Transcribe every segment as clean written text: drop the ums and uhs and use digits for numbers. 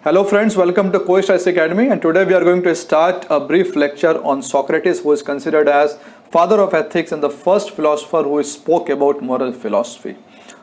Hello friends, welcome to Socrates Academy, and today we are going to start a brief lecture on Socrates, who is considered as father of ethics and the first philosopher who spoke about moral philosophy.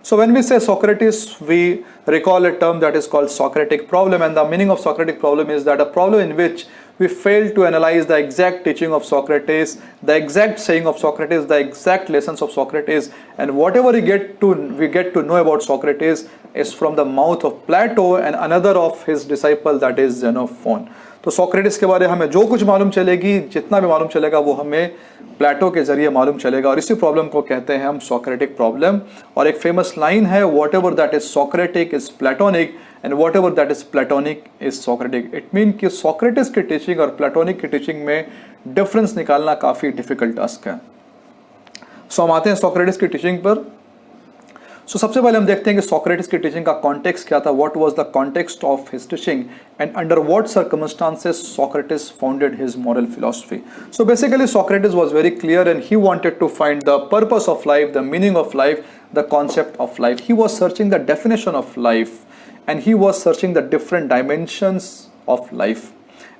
So when we say Socrates, we recall a term that is called Socratic problem, and the meaning of Socratic problem is that a problem in which we fail to analyze the exact teaching of Socrates, the exact saying of Socrates, the exact lessons of Socrates, and whatever we get to know about Socrates is from the mouth of Plato and another of his disciple, that is Xenophon. तो Socrates के बारे में हमें जो कुछ मालूम चलेगी, जितना भी मालूम चलेगा वो हमें प्लेटो के जरिए मालूम चलेगा, और इसी प्रॉब्लम को कहते हैं हम सोक्रेटिक प्रॉब्लम. और एक फेमस लाइन है, what ever that is Socratic is platonic and what ever that is platonic is Socratic. It mean कि सोक्रेटिस की टीचिंग और प्लेटोनिक की टीचिंग में डिफरेंस निकालना काफ़ी डिफिकल्ट टास्क है. सो हम आते हैं सोक्रेटिस की टीचिंग पर. सो सबसे पहले हम देखते हैं कि सोक्रेटिस की टीचिंग का कॉन्टेक्स्ट क्या था, what was the context of his teaching and under what circumstances Socrates founded his moral philosophy. So basically Socrates was very clear and he wanted to find the purpose of life, the meaning of life, the concept of life. He was searching the definition of life and he was searching the different dimensions of life,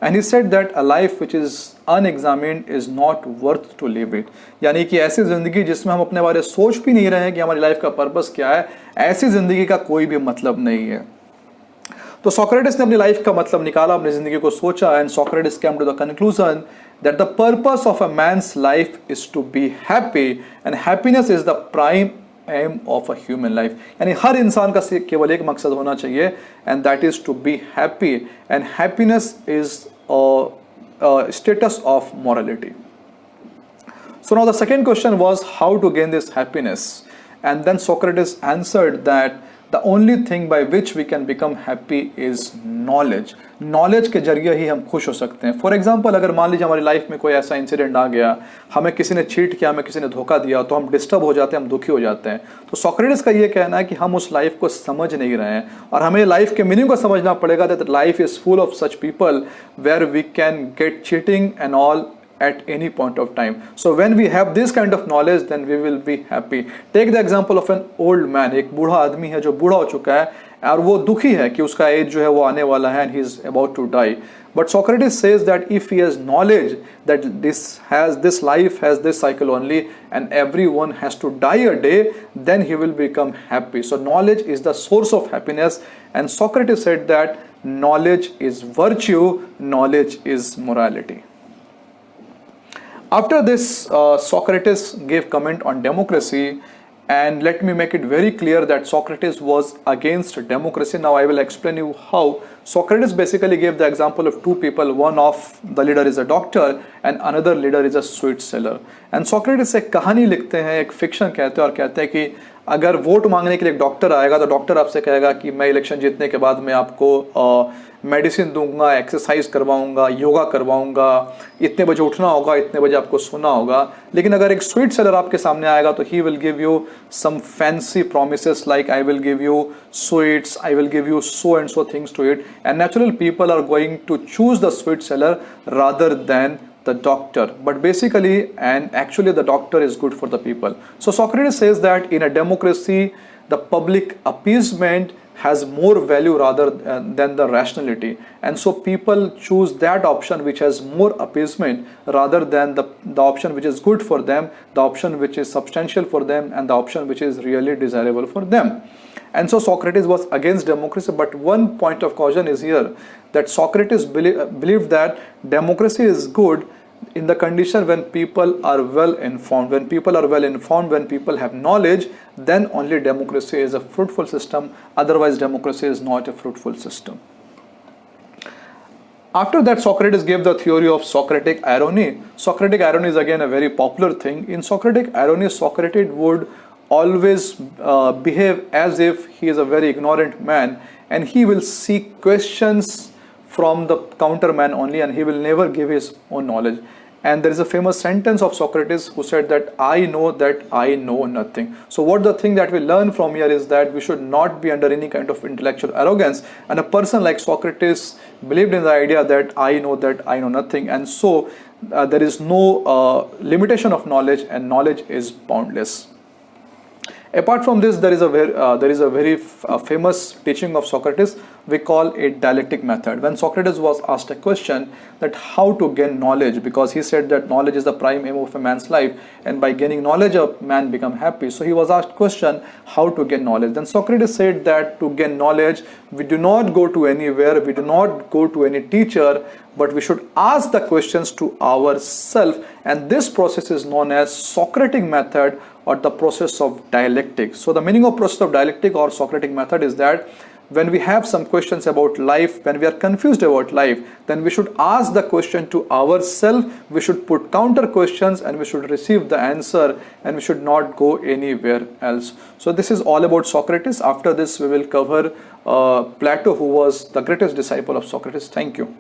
and he said that a life which is unexamined is not worth to live it. यानी कि ऐसी ज़िंदगी जिसमें हम अपने बारे में सोच भी नहीं रहे हैं कि हमारी लाइफ का पर्पस क्या है, ऐसी ज़िंदगी का कोई भी मतलब नहीं है. तो सोक्रेटिस ने अपनी लाइफ का मतलब निकाला, अपनी ज़िंदगी को सोचा, and Socrates came to the conclusion that the purpose of a man's life is to be happy and happiness is the prime aim of a human life. यानी हर इंसान का केवल एक मकसद होना चाहिए, and that is to be happy, and happiness is a status of morality. So now the second question was how to gain this happiness, and then Socrates answered that the only thing by which we can become happy is knowledge. Knowledge के जरिए ही हम खुश हो सकते हैं. For example, अगर मान लीजिए हमारी लाइफ में कोई ऐसा इंसिडेंट आ गया, हमें किसी ने चीट किया, हमें किसी ने धोखा दिया, तो हम डिस्टर्ब हो जाते हैं, हम दुखी हो जाते हैं. तो सोक्रेटिस का ये कहना है कि हम उस लाइफ को समझ नहीं रहे हैं, और हमें लाइफ के मीनिंग को समझना पड़ेगा. That life is full of such people where we can get cheating and all at any point of time. So when we have this kind of knowledge, then we will be happy. Take the example of an old man. एक बूढ़ा आदमी है जो बूढ़ा हो चुका है और वो दुखी है कि उसका एज जो है वो आने वाला है, and he is about to die. But Socrates says that if he has knowledge that this life has this cycle only and everyone has to die a day, then he will become happy. So knowledge is the source of happiness, and Socrates said that knowledge is virtue, knowledge is morality. After this, Socrates gave comment on democracy, and let me make it very clear that Socrates was against democracy. Now I will explain you how. Socrates basically gave the example of two people. One of the leader is a doctor and another leader is a sweet seller. And Socrates एक कहानी लिखते हैं, एक fiction कहते हैं, और कहते हैं कि अगर वोट मांगने के लिए एक डॉक्टर आएगा तो डॉक्टर आपसे कहेगा कि मैं इलेक्शन जीतने के बाद मैं आपको मेडिसिन दूंगा, एक्सरसाइज करवाऊंगा, योगा करवाऊंगा, इतने बजे उठना होगा, इतने बजे आपको सोना होगा. लेकिन अगर एक स्वीट सेलर आपके सामने आएगा तो he will give you some fancy promises like I will give you sweets, I will give you so and so things to it, and natural people are going to choose the sweet seller rather than the doctor. But basically and actually the doctor is good for the people. So Socrates says that in a democracy the public appeasement has more value rather than the rationality, and so people choose that option which has more appeasement rather than the option which is good for them, the option which is substantial for them, and the option which is really desirable for them. And so Socrates was against democracy, but one point of caution is here, that Socrates believed that democracy is good in the condition when people are well informed. When people are well informed, when people have knowledge, then only democracy is a fruitful system. Otherwise, democracy is not a fruitful system. After that, Socrates gave the theory of Socratic irony. Socratic irony is again a very popular thing. In Socratic irony, Socrates would always behave as if he is a very ignorant man, and he will seek questions from the counterman only, and he will never give his own knowledge. And there is a famous sentence of Socrates who said that I know that I know nothing. So what the thing that we learn from here is that we should not be under any kind of intellectual arrogance, and a person like Socrates believed in the idea that I know nothing, and so there is no limitation of knowledge, and knowledge is boundless. Apart from this, there is a very famous teaching of Socrates. we call a dialectic method. When Socrates was asked a question that how to gain knowledge, because he said that knowledge is the prime aim of a man's life, and by gaining knowledge a man become happy. So he was asked question how to gain knowledge. Then Socrates said that to gain knowledge we do not go to anywhere, we do not go to any teacher, but we should ask the questions to ourselves, and this process is known as Socratic method or the process of dialectic. So the meaning of process of dialectic or Socratic method is that when we have some questions about life, when we are confused about life, then we should ask the question to ourselves, we should put counter questions, and we should receive the answer, and we should not go anywhere else. So this is all about Socrates. After this we will cover Plato, who was the greatest disciple of Socrates. Thank you.